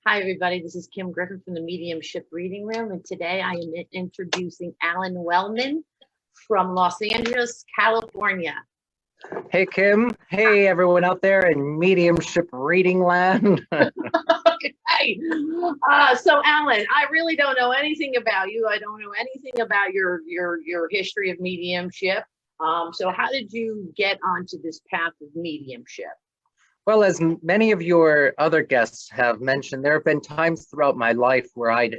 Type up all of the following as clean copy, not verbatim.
Hi, everybody. This is Kim Griffin from the Mediumship Reading Room, and today I am introducing Alan Wellman from Los Angeles, California. Hey, Kim. Hey, everyone out there in Mediumship Reading Land. Okay. So Alan, I really don't know anything about you. I don't know anything about your history of mediumship. So how did you get onto this path of mediumship? Well, as many of your other guests have mentioned, there have been times throughout my life where I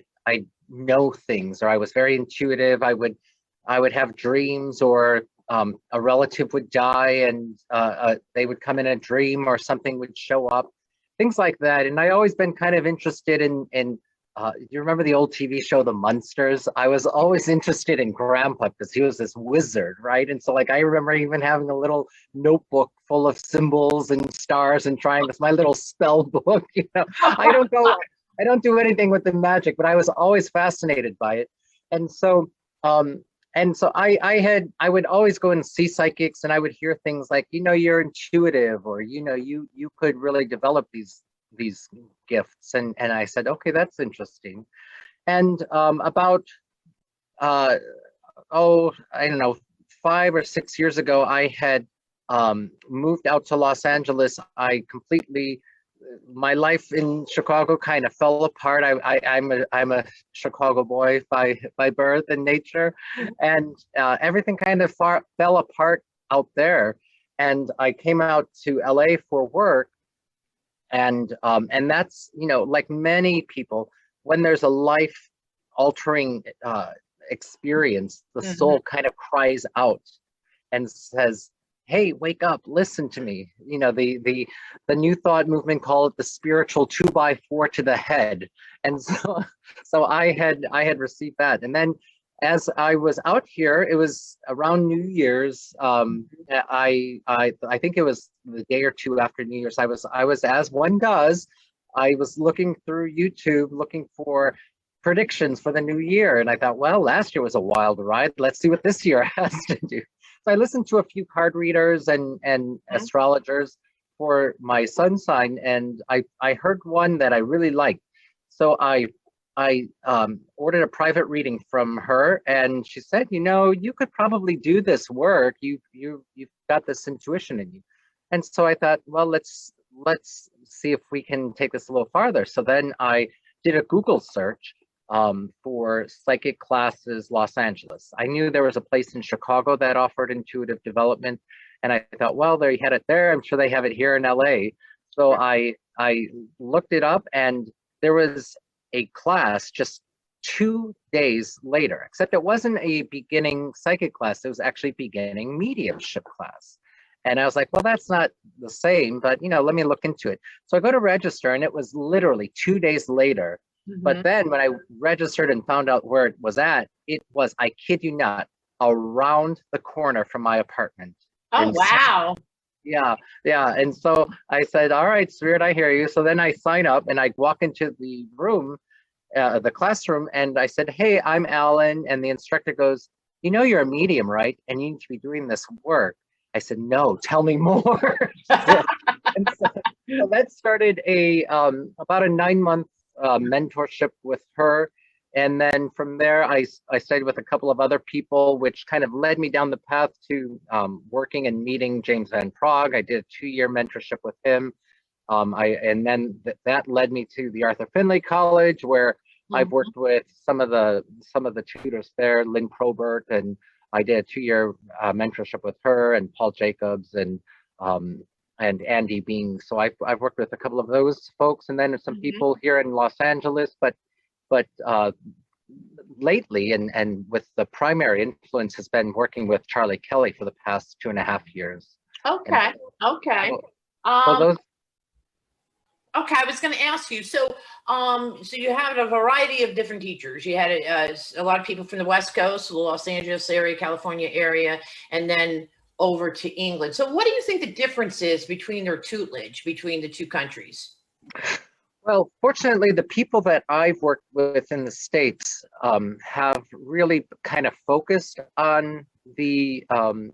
know things, or I was very intuitive. I would have dreams, or a relative would die, and they would come in a dream, or something would show up, things like that. And I always been kind of interested in you remember the old TV show, The Munsters? I was always interested in Grandpa because he was this wizard, right? And so, like, I remember even having a little notebook full of symbols and stars and triangles, my little spell book. I don't do anything with the magic, but I was always fascinated by it. And so, I would always go and see psychics, and I would hear things like, you're intuitive, or you could really develop these gifts, and I said, okay, that's interesting. And about I don't know, 5 or 6 years ago, I had moved out to Los Angeles. My life in Chicago kind of fell apart. I'm a Chicago boy by birth and nature, and everything kind of fell apart out there. And I came out to LA for work. And that's, like many people, when there's a life altering experience, the soul kind of cries out and says, hey, wake up, listen to me. The New Thought movement called it the spiritual 2x4 to the head. And so I had received that. And then as I was out here, it was around New Year's. I think it was the day or two after New Year's. I was, as one does, I was looking through YouTube, looking for predictions for the new year, and I thought, well, last year was a wild ride. Let's see what this year has to do. So I listened to a few card readers and astrologers for my sun sign, and I heard one that I really liked. So I ordered a private reading from her, and she said, you could probably do this work. You've got this intuition in you. And so I thought, well, let's see if we can take this a little farther. So then I did a Google search for psychic classes, Los Angeles. I knew there was a place in Chicago that offered intuitive development, and I thought, well, they had it there. I'm sure they have it here in LA. So I looked it up, and there was a class just 2 days later, except it wasn't a beginning psychic class. It was actually beginning mediumship class. And I was like, well, that's not the same, but let me look into it. So I go to register, and it was literally 2 days later. But then when I registered and found out where it was at, it was, I kid you not, around the corner from my apartment. Oh, wow. Yeah. And so I said, all right, Spirit, I hear you. So then I sign up, and I walk into the room, the classroom, and I said, hey, I'm Alan. And the instructor goes, you're a medium, right? And you need to be doing this work. I said, no, tell me more. And so that started about a 9-month mentorship with her. And then from there, I studied with a couple of other people, which kind of led me down the path to working and meeting James Van Praagh. I did a 2-year mentorship with him. And then that led me to the Arthur Findlay College, where I've worked with some of the tutors there, Lynn Probert, and I did a 2-year mentorship with her, and Paul Jacobs, and Andy Being. So I've worked with a couple of those folks, and then some people here in Los Angeles, but lately, and with the primary influence has been working with Charlie Kelly for the past 2.5 years. Okay. Okay, I was going to ask you. So you had a variety of different teachers. You had a lot of people from the West Coast, the Los Angeles area, California area, and then over to England. So what do you think the difference is between their tutelage between the two countries? Well, fortunately, the people that I've worked with in the States have really kind of focused on the I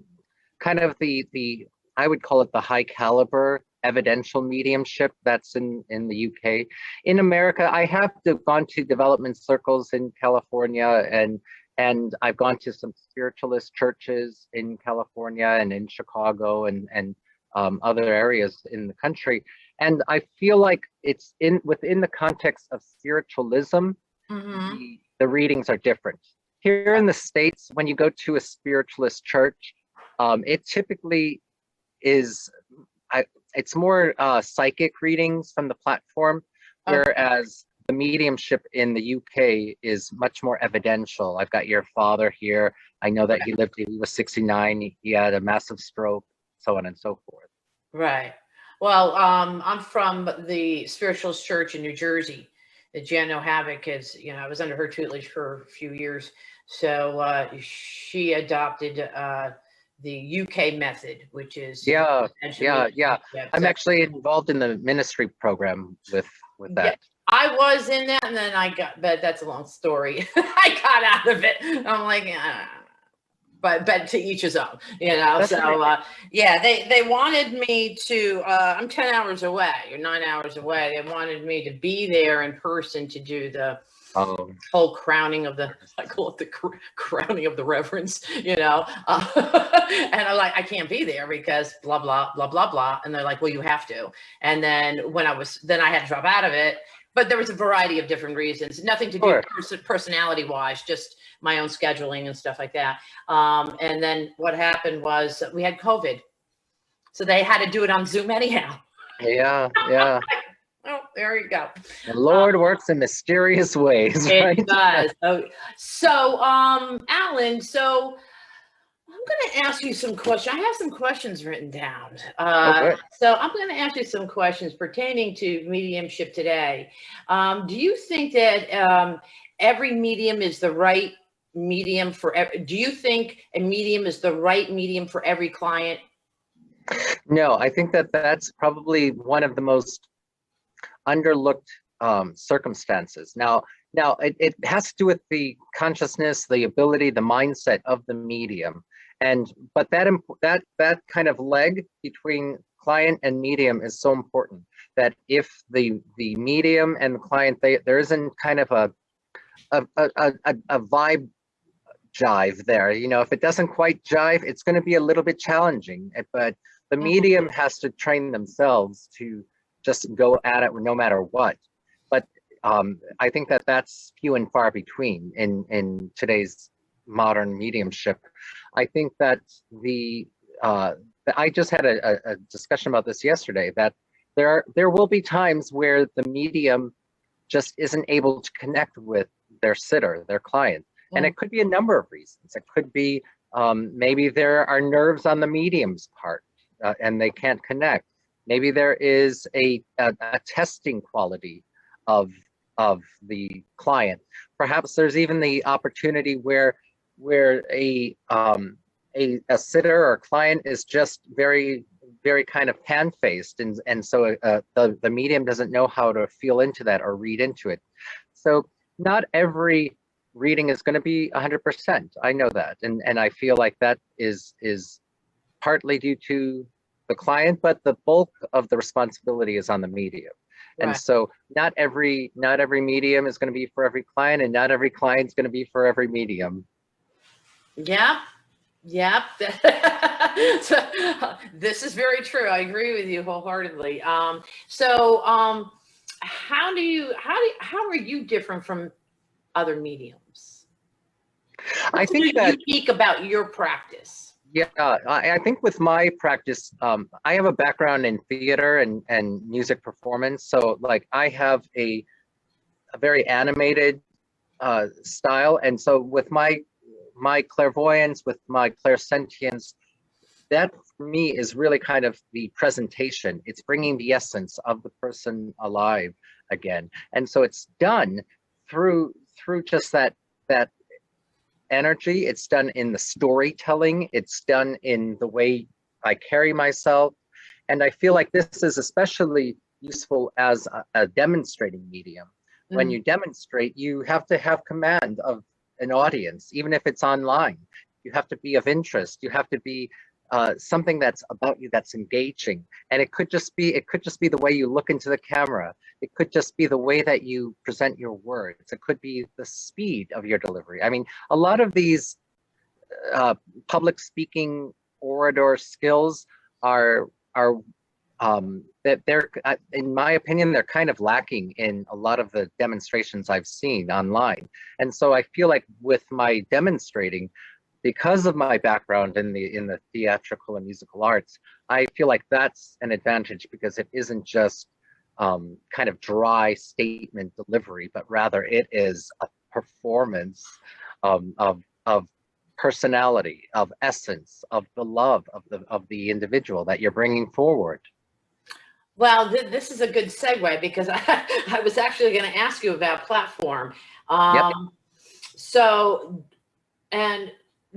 would call it the high caliber evidential mediumship that's in the UK. In America, I have gone to development circles in California, and I've gone to some spiritualist churches in California and in Chicago and other areas in the country. And I feel like it's within the context of spiritualism, the readings are different. Here in the States, when you go to a spiritualist church, it typically is, it's more psychic readings from the platform, whereas the mediumship in the UK is much more evidential. I've got your father here. I know that he was 69, he had a massive stroke, so on and so forth. Right. Well, I'm from the Spiritualist Church in New Jersey. Jan Havoc is, I was under her tutelage for a few years. So she adopted the UK method, which is yeah. I'm actually involved in the ministry program with that. Yeah, I was in that, and then but that's a long story. I got out of it. I'm like, but to each his own, That's so right. they wanted me to. I'm 10 hours away or 9 hours away. They wanted me to be there in person to do the whole crowning of I call it the crowning of the reverends, and I'm like, I can't be there because blah blah blah blah blah, and they're like, well, you have to. And then then I had to drop out of it, but there was a variety of different reasons, nothing to do personality wise, just my own scheduling and stuff like that. And then what happened was we had COVID, so they had to do it on Zoom anyhow. Yeah. Oh, there you go. The Lord works in mysterious ways, right? It does. So, Alan, so I'm going to ask you some questions. I have some questions written down. So I'm going to ask you some questions pertaining to mediumship today. Do you think that every medium is the right medium do you think a medium is the right medium for every client? No, I think that that's probably one of the most underlooked circumstances. Now it has to do with the consciousness, the ability, the mindset of the medium, but that kind of leg between client and medium is so important, that if the medium and the client, there isn't kind of a vibe jive there. If it doesn't quite jive, it's going to be a little bit challenging. But the medium has to train themselves to just go at it no matter what. But I think that that's few and far between in today's modern mediumship. I think that I just had a discussion about this yesterday, that there will be times where the medium just isn't able to connect with their sitter, their client. And it could be a number of reasons. It could be maybe there are nerves on the medium's part and they can't connect. Maybe there is a testing quality of the client. Perhaps there's even the opportunity where a sitter or client is just very, very kind of pan-faced, and so the medium doesn't know how to feel into that or read into it. So not every reading is going to be 100%. I know that, and I feel like that is partly due to the client, but the bulk of the responsibility is on the medium. Right. And so not every medium is going to be for every client, and not every client is going to be for every medium. Yeah. So, this is very true. I agree with you wholeheartedly. So how are you different from other mediums? I think that unique about your practice. Yeah, I think with my practice, I have a background in theater and music performance. So like I have a very animated style. And so with my clairvoyance, with my clairsentience, that for me is really kind of the presentation. It's bringing the essence of the person alive again. And so it's done through just that energy. It's done in the storytelling. It's done in the way I carry myself. And I feel like this is especially useful as a demonstrating medium. When you demonstrate, you have to have command of an audience, even if it's online. You have to be of interest. You have to be something that's about you that's engaging, and it could just be the way you look into the camera. It could just be the way that you present your words. It could be the speed of your delivery. I mean, a lot of these public speaking orator skills are that they're, in my opinion, they're kind of lacking in a lot of the demonstrations I've seen online. And so I feel like with my demonstrating, because of my background in the theatrical and musical arts, I feel like that's an advantage, because it isn't just kind of dry statement delivery, but rather it is a performance of personality, of essence, of the love of the individual that you're bringing forward. Well, this is a good segue, because I was actually going to ask you about platform. Yep. So, and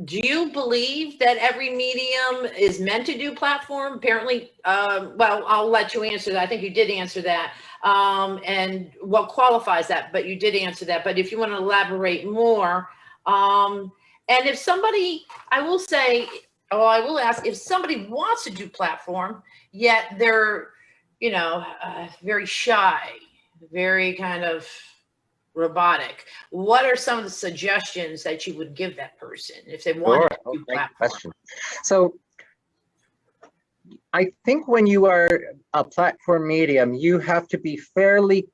do you believe that every medium is meant to do platform? Apparently, well, I'll let you answer that. I think you did answer that. And what qualifies that, but you did answer that. But if you want to elaborate more, and if somebody, I will say, or I will ask, if somebody wants to do platform, yet they're, you know, very shy, very kind of robotic, what are some of the suggestions that you would give that person if they want to do Great platform? question. So I think when you are a platform medium, you have to be fairly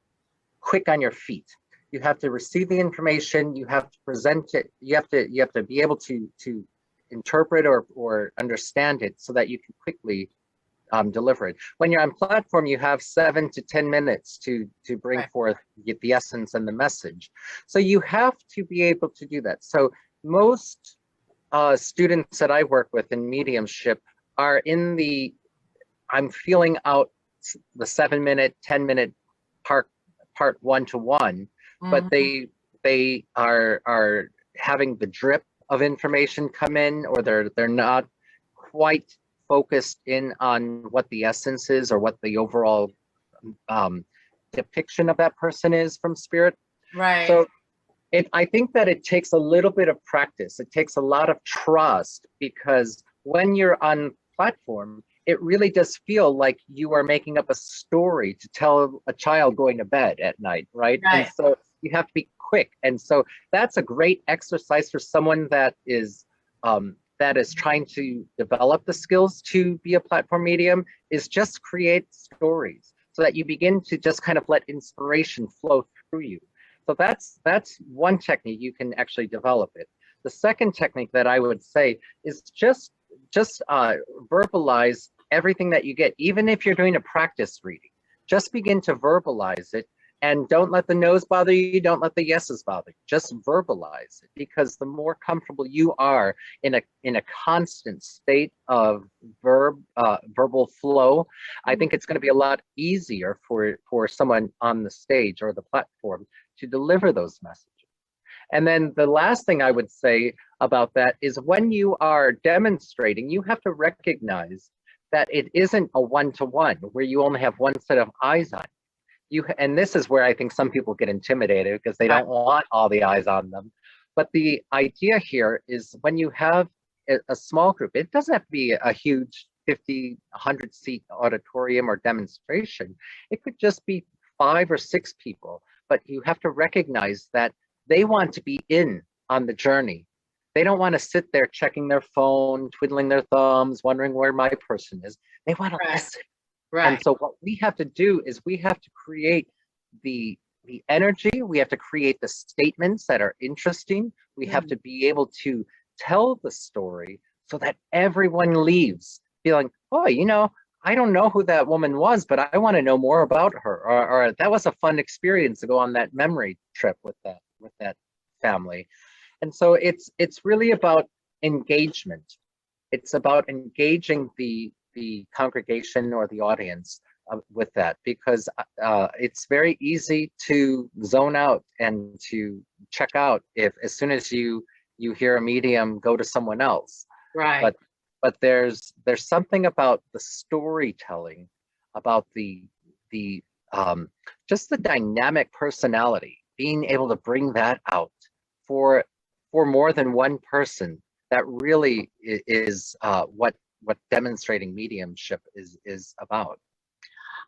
quick on your feet. You have to receive the information, you have to present it, you have to be able to interpret or understand it so that you can quickly deliver it. When you're on platform, you have 7 to 10 minutes to bring Right. forth the essence and the message. So you have to be able to do that. So most students that I work with in mediumship are in the, I'm feeling out the 7-minute, 10-minute part 1-to-1, but they are having the drip of information come in, or they're not quite focused in on what the essence is or what the overall depiction of that person is from spirit. Right. So I think that it takes a little bit of practice. It takes a lot of trust, because when you're on platform, it really does feel like you are making up a story to tell a child going to bed at night, right? Right. And so you have to be quick. And so that's a great exercise for someone that is trying to develop the skills to be a platform medium, is just create stories so that you begin to just kind of let inspiration flow through you. So that's one technique you can actually develop it. The second technique that I would say is just verbalize everything that you get, even if you're doing a practice reading. Just begin to verbalize it, and don't let the no's bother you, don't let the yeses bother you. Just verbalize it, because the more comfortable you are in a constant state of verbal flow, I think it's going to be a lot easier for someone on the stage or the platform to deliver those messages. And then the last thing I would say about that is, when you are demonstrating, you have to recognize that it isn't a one-to-one where you only have one set of eyes on you. And this is where I think some people get intimidated, because they don't want all the eyes on them. But the idea here is, when you have a small group, it doesn't have to be a huge 50, 100 seat auditorium or demonstration. It could just be 5 or 6 people, but you have to recognize that they want to be in on the journey. They don't want to sit there checking their phone, twiddling their thumbs, wondering where my person is. They want to listen. Right. And so what we have to do is, we have to create the energy. We have to create the statements that are interesting. We have to be able to tell the story so that everyone leaves feeling, oh, you know, I don't know who that woman was, but I want to know more about her. Or that was a fun experience to go on that memory trip with that family. And so it's really about engagement. It's about engaging the congregation or the audience with that, because it's very easy to zone out and to check out if, as soon as you hear a medium go to someone else. Right. But there's something about the storytelling, about the just the dynamic personality, being able to bring that out for more than one person, that really is what what demonstrating mediumship is about.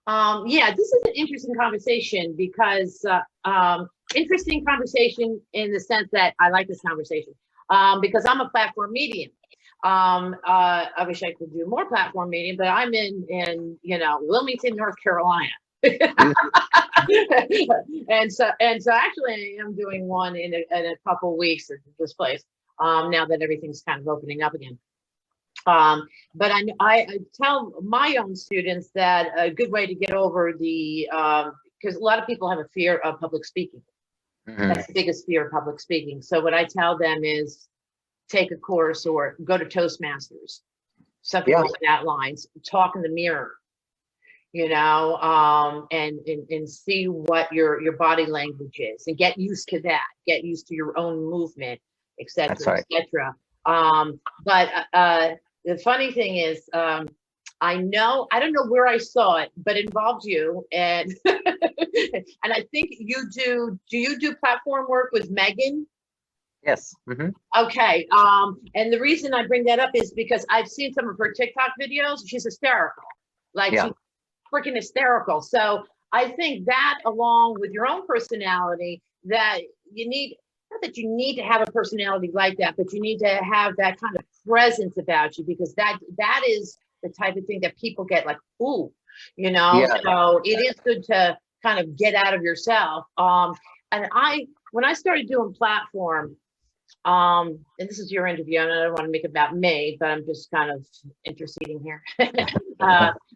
Yeah, this is an interesting conversation because interesting conversation in the sense that I like this conversation because I'm a platform medium. I wish I could do more platform medium, but I'm in Wilmington, North Carolina. and so actually I am doing one in a couple of weeks at this place now that everything's kind of opening up again. But I tell my own students that a good way to get over the because a lot of people have a fear of public speaking. That's the biggest fear of public speaking. So what I tell them is take a course or go to Toastmasters, something along that lines, talk in the mirror, and see what your body language is and get used to that, get used to your own movement, etc., etc. But the funny thing is, I don't know where I saw it, but it involved you, and and I think you do. Do you do platform work with Megan? Yes. Okay. And the reason I bring that up is because I've seen some of her TikTok videos. She's hysterical, she's freaking hysterical. So I think that, along with your own personality, that you need. Not that you need to have a personality like that, but you need to have that kind of presence about you, because that is the type of thing that people get like, ooh, so it is good to kind of get out of yourself. And when I started doing platform, and this is your interview, and I don't want to make it about me, but I'm just kind of interceding here.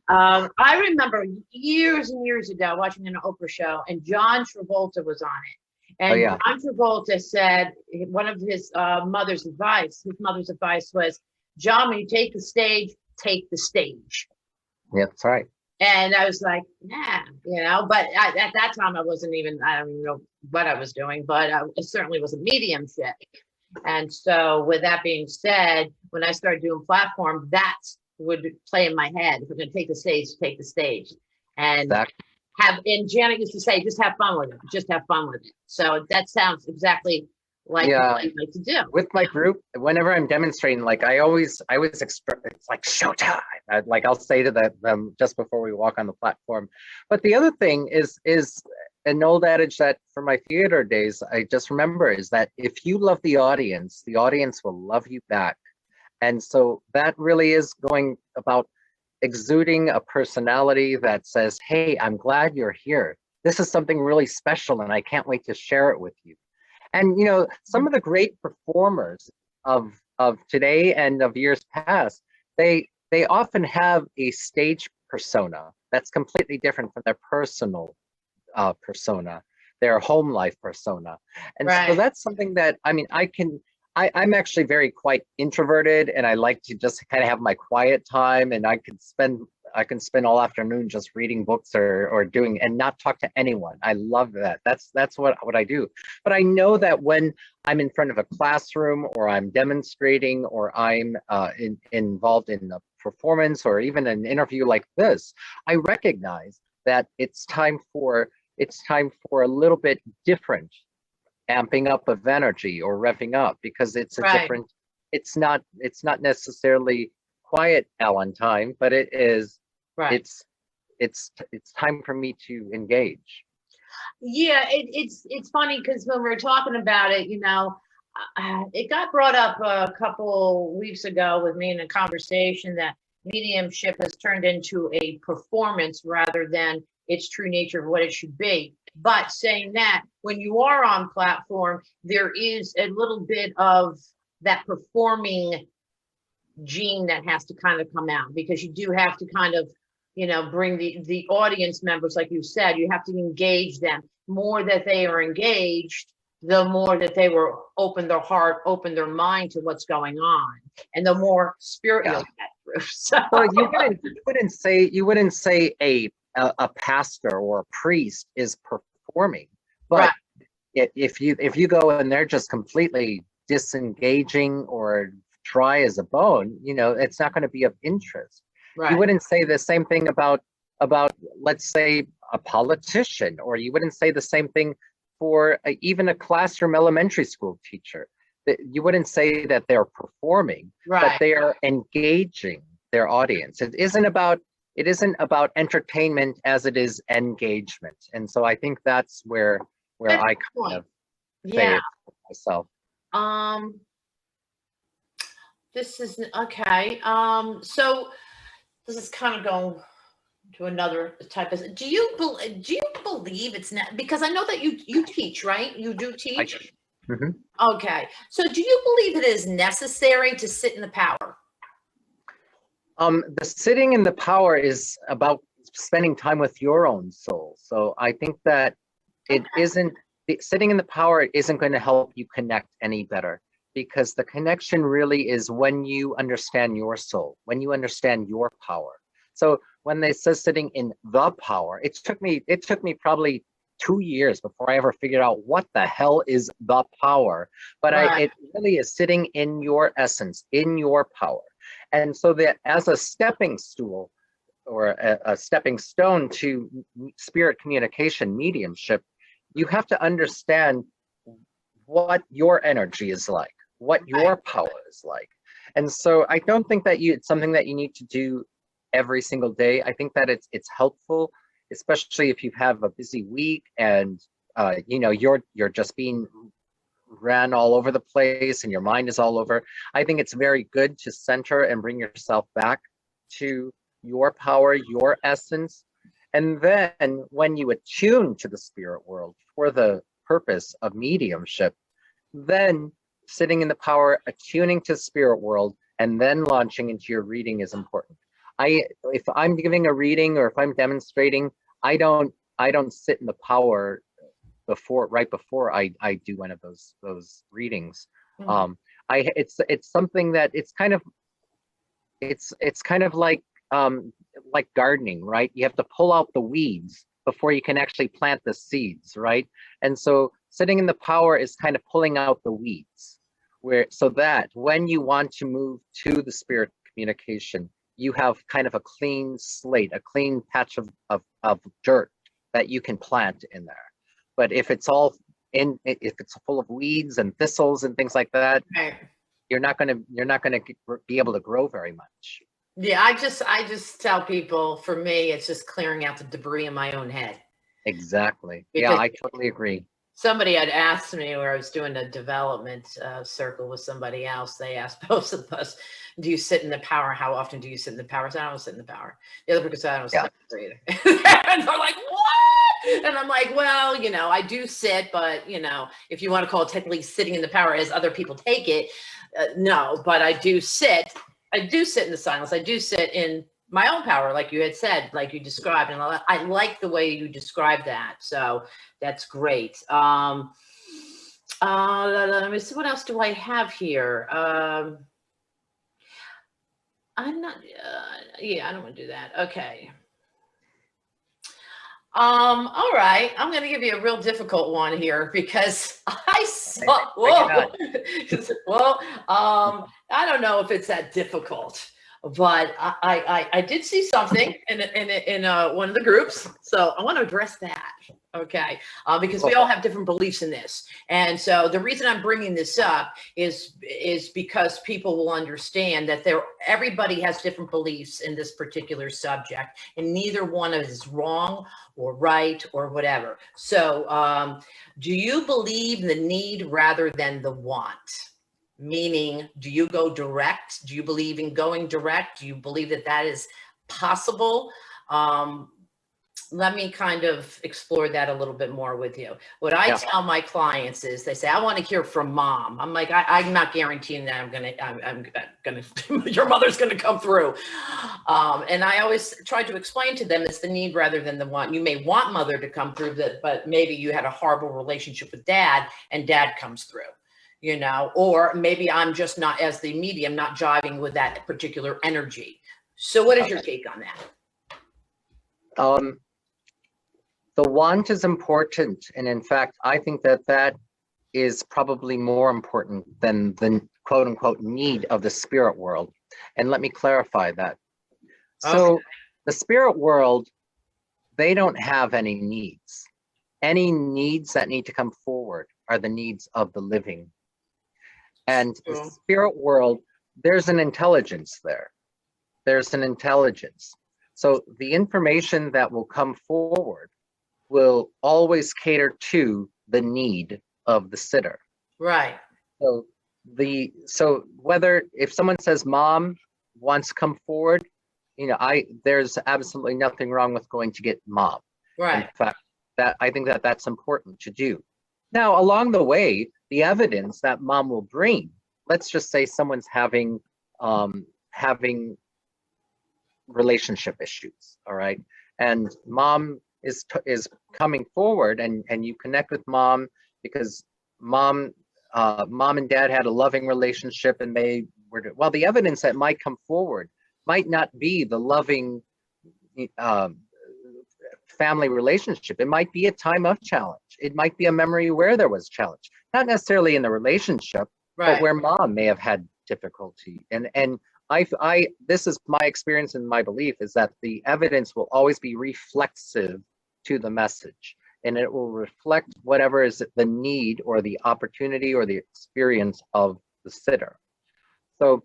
I remember years and years ago watching an Oprah show, and John Travolta was on it. And John Travolta said one of his mother's advice was, John, when you take the stage, take the stage. Yeah, that's right. And I was like, but at that time I don't even know what I was doing, but it certainly was a mediumship. And so with that being said, when I started doing platform, that would play in my head. If we're going to take the stage, take the stage. And and Janet used to say, just have fun with it. Just have fun with it. So that sounds exactly like what I like to do. With my group, whenever I'm demonstrating, I always it's like showtime. I'll say to them just before we walk on the platform. But the other thing is an old adage that from my theater days, I just remember, is that if you love the audience will love you back. And so that really is going about exuding a personality that says, hey, I'm glad you're here. This is something really special and I can't wait to share it with you. And some of the great performers of today and of years past, they often have a stage persona that's completely different from their personal persona, their home life persona. And so that's something that, I'm actually very quite introverted, and I like to just kind of have my quiet time, and I can spend all afternoon just reading books or doing, and not talk to anyone. I love that. That's what I do. But I know that when I'm in front of a classroom, or I'm demonstrating, or I'm involved in a performance, or even an interview like this, I recognize that it's time for a little bit different amping up of energy or revving up, because it's a different, it's not necessarily quiet Allen time, but it is, it's time for me to engage. Yeah, it's funny because when we were talking about it, it got brought up a couple weeks ago with me in a conversation that mediumship has turned into a performance rather than its true nature of what it should be. But saying that, when you are on platform, there is a little bit of that performing gene that has to kind of come out, because you do have to kind of, bring the audience members, like you said, you have to engage them. More that they are engaged, the more that they will open their heart, open their mind to what's going on, and the more spirit you'll get through. So well, you wouldn't say a pastor or a priest is performing, but if you go and they're just completely disengaging or dry as a bone, it's not going to be of interest. You wouldn't say the same thing about let's say a politician, or you wouldn't say the same thing for even a classroom elementary school teacher. You wouldn't say that they're performing, but they are engaging. their audience. It isn't about entertainment as it is engagement. And so I think that's where Good I kind point. of say Yeah. it for myself. This is okay. So this is kind of going to another type of. Do you believe it's not, because I know that you teach, right? You do teach. Mm-hmm. Okay. So do you believe it is necessary to sit in the power? The sitting in the power is about spending time with your own soul. So I think that it isn't, sitting in the power isn't going to help you connect any better, because the connection really is when you understand your soul, when you understand your power. So when they say sitting in the power, it took me probably 2 years before I ever figured out what the hell is the power. But Right. it really is sitting in your essence, in your power. And so that as a stepping stool or a stepping stone to spirit communication, mediumship, you have to understand what your energy is like, what your power is like. And so I don't think that it's something that you need to do every single day. I think that it's helpful, especially if you have a busy week and you're just being ran all over the place and your mind is all over. I think it's very good to center and bring yourself back to your power, your essence. And then when you attune to the spirit world for the purpose of mediumship, then sitting in the power, attuning to spirit world, and then launching into your reading is important. If I'm giving a reading or if I'm demonstrating, I don't sit in the power right before I do one of those readings. Mhm. It's something that it's kind of like gardening, right? You have to pull out the weeds before you can actually plant the seeds, right? And so sitting in the power is kind of pulling out the weeds, so that when you want to move to the spirit communication, you have kind of a clean slate, a clean patch of dirt that you can plant in there. But if it's full of weeds and thistles and things like that, Right. you're not gonna be able to grow very much. Yeah, I just tell people, for me, it's just clearing out the debris in my own head. Exactly. Yeah, Because I totally agree. somebody had asked me, where I was doing a development circle with somebody else. They asked both of us, "Do you sit in the power? How often do you sit in the power?" I said, "I don't sit in the power." The other person said, "I don't sit in the power either." And they're like, "What?" And I'm like, "Well, I do sit, but if you want to call it technically sitting in the power as other people take it, no. But I do sit. I do sit in the silence. I do sit in my own power, like you had said, like you described, and I like the way you described that. So that's great. Let me see, what else do I have here? I'm not. Yeah, I don't want to do that. Okay. All right. I'm going to give you a real difficult one here, because I saw. Whoa. Well, I don't know if it's that difficult, but I did see something in one of the groups, so I want to address that. Okay, because we all have different beliefs in this, and so the reason I'm bringing this up is because people will understand that everybody has different beliefs in this particular subject, and neither one is wrong or right or whatever. So, do you believe the need rather than the want? Meaning, do you go direct? Do you believe in going direct? Do you believe that is possible? Let me kind of explore that a little bit more with you. What I tell my clients is, they say, "I want to hear from mom." I'm like, I'm not guaranteeing that I'm gonna your mother's gonna come through. And I always try to explain to them it's the need rather than the want. You may want mother to come through, but maybe you had a horrible relationship with dad and dad comes through. Or maybe I'm just not, as the medium, not jiving with that particular energy. So what is your take on that? The want is important, and in fact, I think that is probably more important than the quote unquote need of the spirit world. And let me clarify that. So the spirit world, they don't have any needs. Any needs that need to come forward are the needs of the living. And the spirit world, there's an intelligence there. there's an intelligence. So the information that will come forward will always cater to the need of the sitter. Right. So whether if someone says mom wants to come forward, there's absolutely nothing wrong with going to get mom. Right. In fact, that I think that that's important to do. Now, along the way, the evidence that mom will bring, let's just say someone's having relationship issues, all right, and mom is coming forward, and you connect with mom because mom and dad had a loving relationship, and they were the evidence that might come forward might not be the loving family relationship. It might be a time of challenge. It might be a memory where there was challenge, not necessarily in the relationship, Right. but where mom may have had difficulty. And this is my experience and my belief is that the evidence will always be reflexive to the message, and it will reflect whatever is the need or the opportunity or the experience of the sitter. So,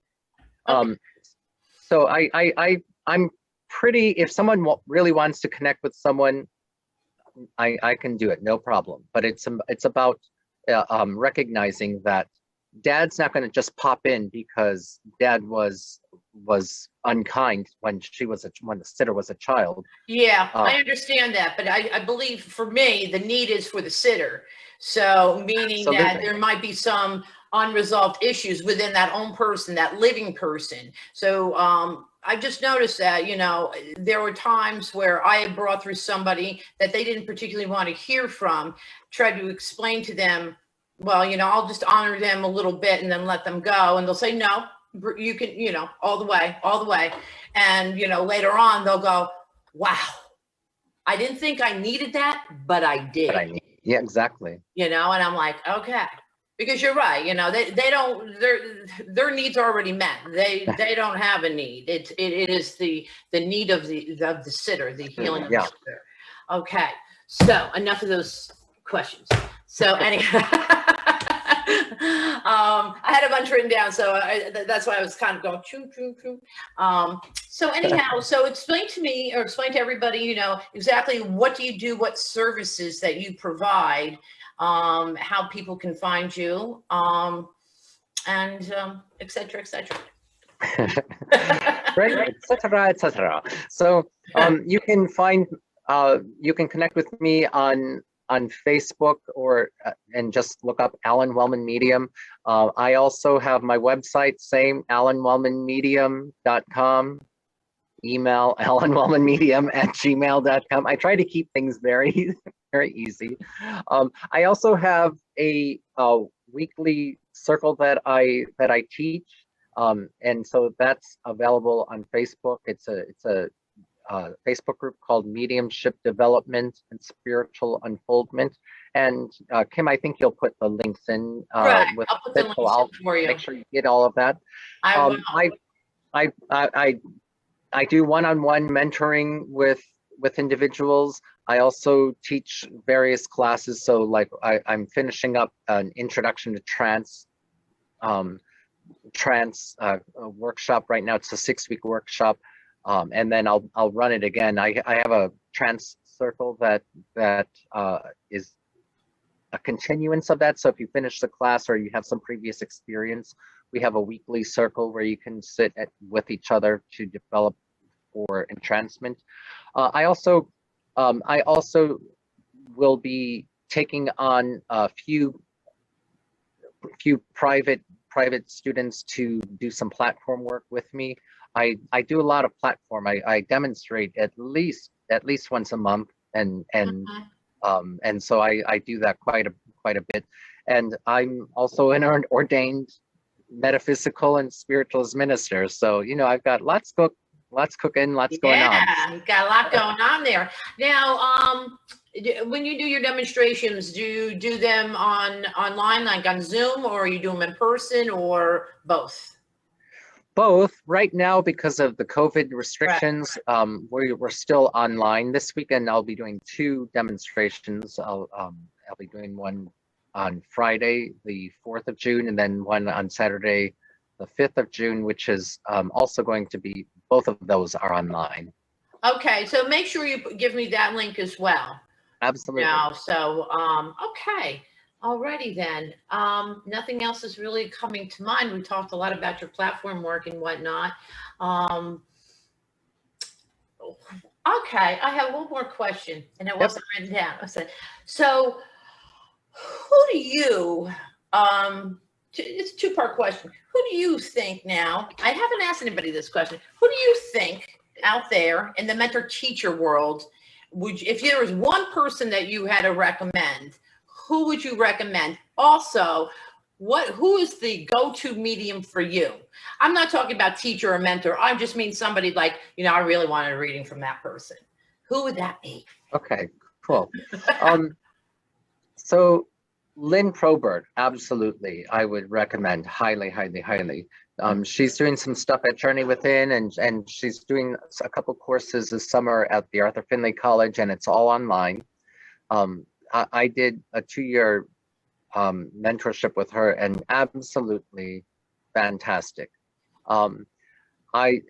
I'm pretty, if someone really wants to connect with someone, I can do it, no problem. But it's about recognizing that dad's not going to just pop in because dad was unkind when the sitter was a child. Yeah, I understand that, but I believe for me the need is for the sitter. So meaning that there might be some unresolved issues within that own person, that living person. So I just noticed that, there were times where I had brought through somebody that they didn't particularly want to hear from, tried to explain to them, well, I'll just honor them a little bit and then let them go. And they'll say, no, you can, all the way. And, later on they'll go, wow, I didn't think I needed that, but I did. Yeah, exactly. And I'm like, okay. Because you're right, they don't, their needs are already met. They don't have a need. It is the need of the sitter, the healing of the sitter. Okay, so enough of those questions. So anyhow, I had a bunch written down, so that's why I was kind of going choo choo choo. So anyhow, so explain to everybody, exactly what do you do, what services that you provide. How people can find you, and et cetera, et cetera. Right, et cetera, et cetera. So you can connect with me on Facebook and just look up Alan Wellman Medium. I also have my website, same, alanwellmanmedium.com. Email alanwellmanmedium@gmail.com. I try to keep things very very easy. I also have a weekly circle that I teach, and so that's available on Facebook. It's a Facebook group called Mediumship Development and Spiritual Unfoldment. And Kim, I think you'll put the links in. Right, I'll put the links in for you. Make sure you get all of that. I will. I do one-on-one mentoring with individuals. I also teach various classes. So like I'm finishing up an introduction to trance workshop right now. It's a 6-week workshop. And then I'll run it again. I have a trance circle that is a continuance of that. So if you finish the class or you have some previous experience, we have a weekly circle where you can sit with each other to develop for entrancement. I also will be taking on a few private students to do some platform work with me. I do a lot of platform. I demonstrate at least once a month, and so I do that quite a bit. And I'm also an ordained metaphysical and spiritualist minister. So I've got lots cooking, lots going on. Yeah, you've got a lot going on there. Now, when you do your demonstrations, do you do them online, like on Zoom, or you do them in person, or both? Both. Right now, because of the COVID restrictions, we're still online. This weekend, I'll be doing 2 demonstrations. I'll be doing one on Friday, the 4th of June, and then one on Saturday, the 5th of June, which is also going to be both of those are online. Okay, so make sure you give me that link as well. Absolutely. Now, so, okay, alrighty then. Nothing else is really coming to mind. We talked a lot about your platform work and whatnot. Okay, I have one more question, and it wasn't written down. I said, so who do you, it's a two-part question. Who do you think now? I haven't asked anybody this question. Who do you think out there in the mentor-teacher world, if there was one person that you had to recommend, who would you recommend? Also, who is the go-to medium for you? I'm not talking about teacher or mentor. I just mean somebody like, I really wanted a reading from that person. Who would that be? Okay, cool. So Lynn Probert, absolutely, I would recommend highly, highly, highly. She's doing some stuff at Journey Within, and she's doing a couple courses this summer at the Arthur Findlay College, and it's all online. I did a 2-year mentorship with her, and absolutely fantastic. I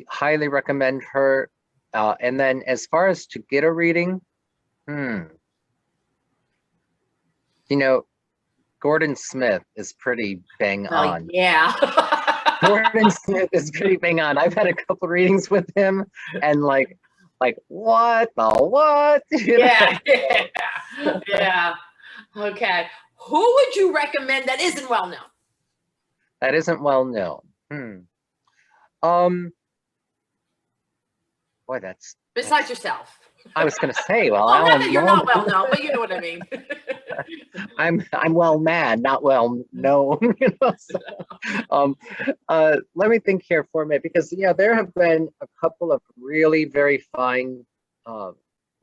highly recommend her. And then as far as to get a reading, Gordon Smith is pretty bang on. Yeah. Gordon Smith is pretty bang on. I've had a couple readings with him, and like what the what? Yeah. Yeah. Okay. Who would you recommend that isn't well known? That isn't well known. Boy, Besides yourself. I was going to say, well, not that you're not well known, but you know what I mean. I'm well mad, not well known. So, let me think here for a minute, because there have been a couple of really very fine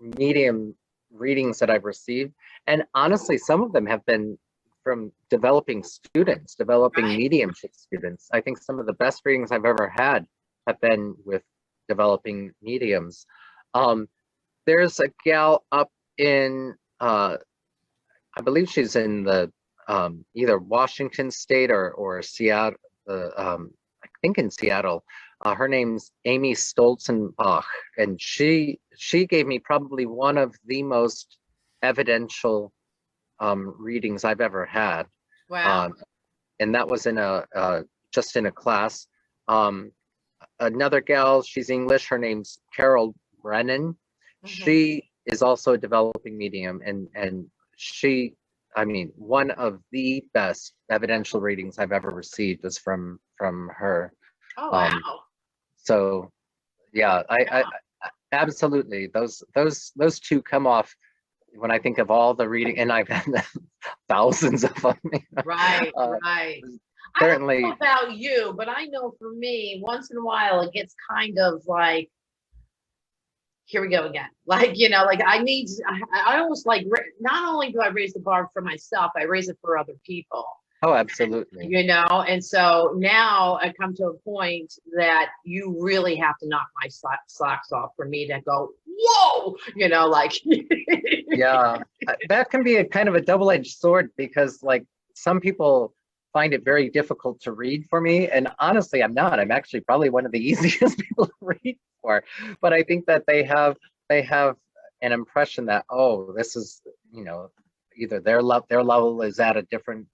medium readings that I've received, and honestly, some of them have been from developing mediumship students. I think some of the best readings I've ever had have been with developing mediums. There's a gal up in I believe she's in the either Washington State or Seattle. I think in Seattle. Her name's Amy Stolzenbach, and she gave me probably one of the most evidential readings I've ever had. Wow. And that was in just in a class. Another gal, she's English. Her name's Carol Brennan. She is also a developing medium, and she, one of the best evidential readings I've ever received is from her. Oh wow. So yeah, I absolutely, those two come off when I think of all the reading, and I've had thousands of them. Right, right. Certainly. I don't know about you, but I know for me, once in a while, it gets kind of like, here we go again. Like, I almost like, not only do I raise the bar for myself, I raise it for other people. Oh, absolutely. And so now I come to a point that you really have to knock my socks off for me to go, whoa, like. Yeah, that can be a kind of a double-edged sword, because like some people find it very difficult to read for me, and honestly, I'm not. I'm actually probably one of the easiest people to read for. But I think that they have an impression that, oh, this is, either their level is at a different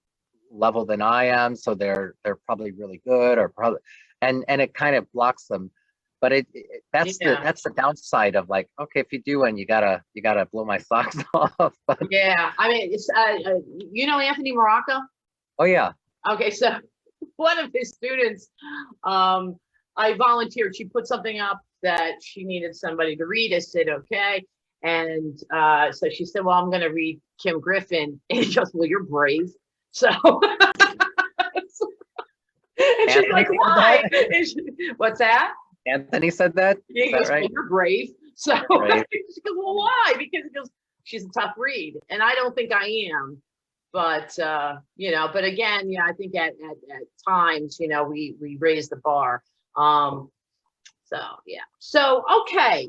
level than I am, so they're probably really good, or probably, and it kind of blocks them. But that's the downside of like, okay, if you do one, you gotta blow my socks off. But, yeah, it's Anthony Morocco. Oh yeah. Okay, so one of his students, I volunteered. She put something up that she needed somebody to read. I said, okay. And so she said, well, I'm going to read Kim Griffin. And he goes, well, you're brave. So, and she's like, why? What's that? Anthony said that? He goes, right? Well, you're brave. So right. She goes, well, why? Because he goes, she's a tough read. And I don't think I am. But, but again, I think at times, we raise the bar. So, yeah. So, okay.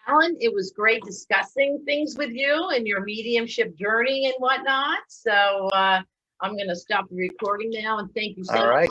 Alan, it was great discussing things with you and your mediumship journey and whatnot. So I'm going to stop the recording now, and thank you so much.